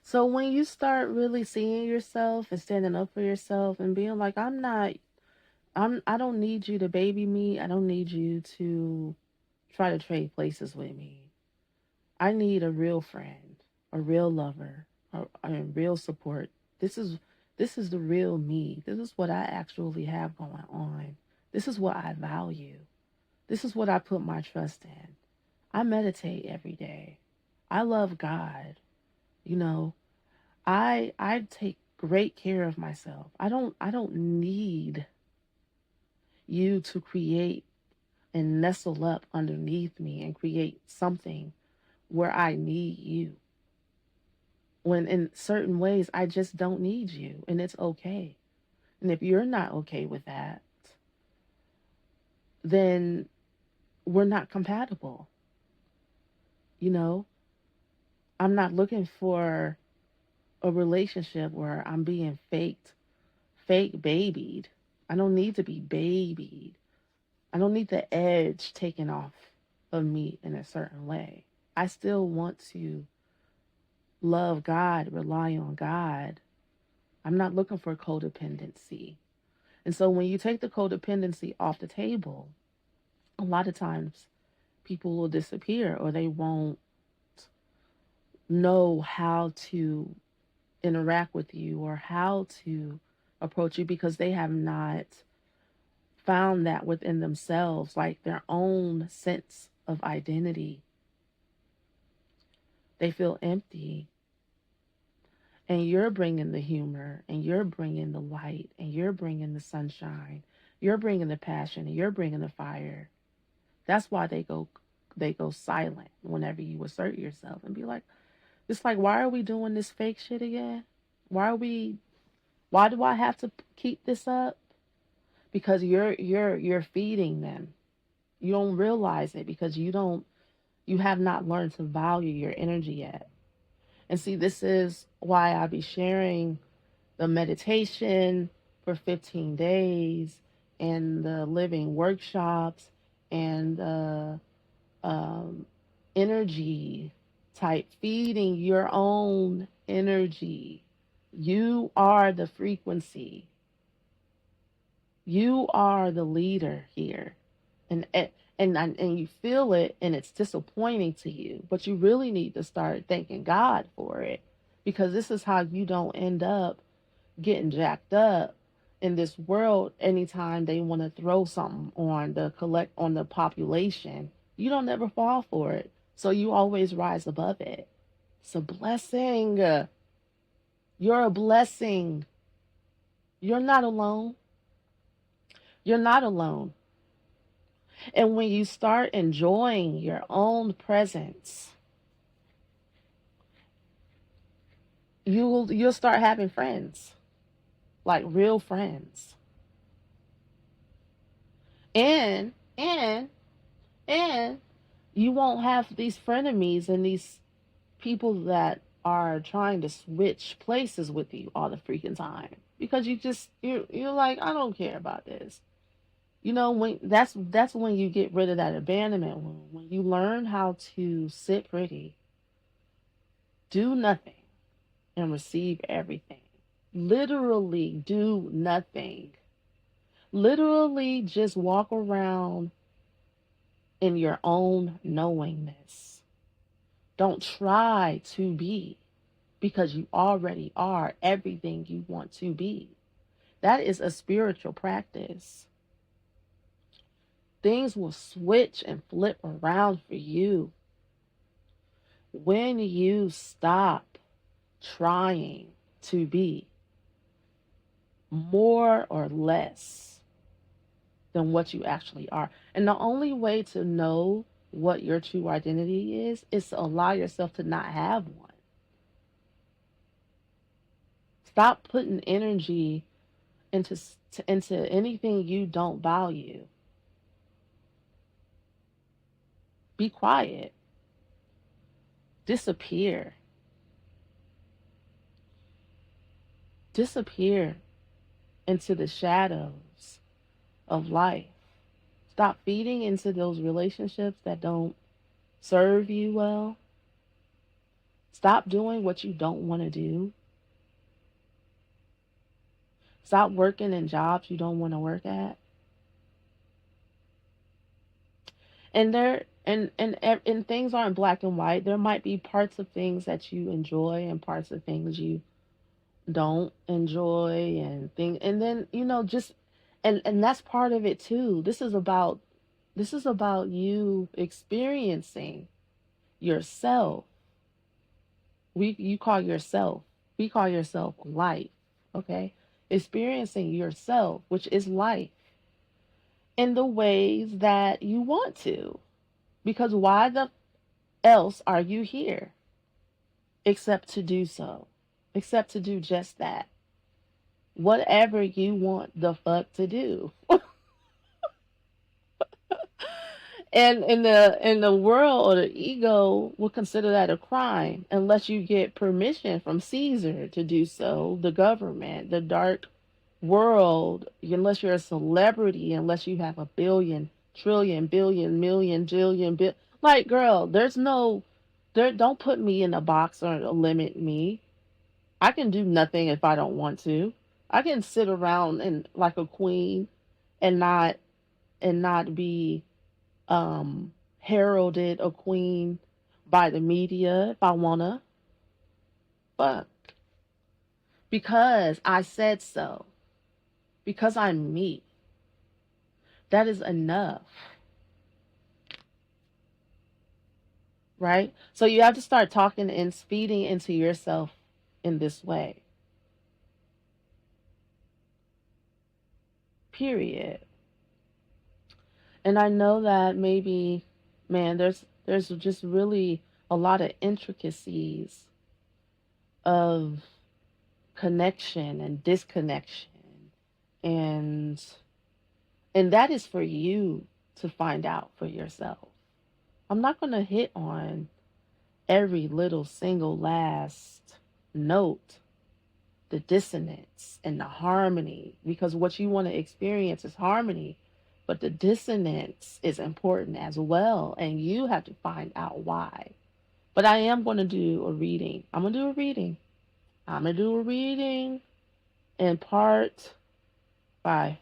So when you start really seeing yourself and standing up for yourself and being like, I don't need you to baby me. I don't need you to try to trade places with me. I need a real friend, a real lover, a real support. This is this is the real me. This is what I actually have going on. This is what I value. This is what I put my trust in. I meditate every day. I love God. You know, I take great care of myself. I don't need you to create and nestle up underneath me and create something where I need you. When in certain ways I just don't need you, and it's okay. And if you're not okay with that, then we're not compatible. You know, I'm not looking for a relationship where I'm being fake babied. I don't need to be babied. I don't need the edge taken off of me in a certain way. I still want to love God, rely on God. I'm not looking for codependency. And so when you take the codependency off the table, a lot of times people will disappear or they won't know how to interact with you or how to approach you because they have not found that within themselves, like their own sense of identity. They feel empty. And you're bringing the humor, and you're bringing the light, and you're bringing the sunshine. You're bringing the passion, and you're bringing the fire. That's why they go silent whenever you assert yourself and be like, it's like, why are we doing this fake shit again? Why do I have to keep this up? Because you're feeding them. You don't realize it because you have not learned to value your energy yet. And see, this is why I be sharing the meditation for 15 days and the living workshops and the um, energy type, feeding your own energy. You are the frequency. You are the leader here. And you feel it and it's disappointing to you, but you really need to start thanking God for it because this is how you don't end up getting jacked up in this world anytime they want to throw something on the population. You don't never fall for it. So you always rise above it. It's a blessing. You're a blessing. You're not alone. You're not alone. And when you start enjoying your own presence, you'll start having friends, like real friends. And you won't have these frenemies and these people that are trying to switch places with you all the freaking time because you're like, I don't care about this. You know, when that's when you get rid of that abandonment wound. When you learn how to sit pretty, do nothing, and receive everything. Literally do nothing. Literally just walk around in your own knowingness. Don't try to be because you already are everything you want to be. That is a spiritual practice. Things will switch and flip around for you when you stop trying to be more or less than what you actually are. And the only way to know what your true identity is to allow yourself to not have one. Stop putting energy into anything you don't value. Be quiet. Disappear. Disappear into the shadows of life. Stop feeding into those relationships that don't serve you well. Stop doing what you don't want to do. Stop working in jobs you don't want to work at. And things aren't black and white. There might be parts of things that you enjoy and parts of things you don't enjoy, and then just, and that's part of it too. This is about you experiencing yourself. You call yourself, we call yourself life, okay? Experiencing yourself, which is life, in the ways that you want to. Because why the else are you here except to do so? Except to do just that. Whatever you want the fuck to do. And in the world, or the ego will consider that a crime unless you get permission from Caesar to do so, the government, the dark world, unless you're a celebrity, unless you have a billion, trillion, billion, million, jillion, like, girl, don't put me in a box or limit me. I can do nothing if I don't want to. I can sit around and like a queen and not be heralded a queen by the media if I wanna. But because I said so, because I'm me, that is enough, right? So you have to start talking and feeding into yourself in this way. Period. And I know that maybe, man, there's just really a lot of intricacies of connection and disconnection, and that is for you to find out for yourself. I'm not going to hit on every little single last note, the dissonance and the harmony, because what you want to experience is harmony, but the dissonance is important as well, and you have to find out why. But I am going to do a reading. I'm going to do a reading. I'm going to do a reading in part 5.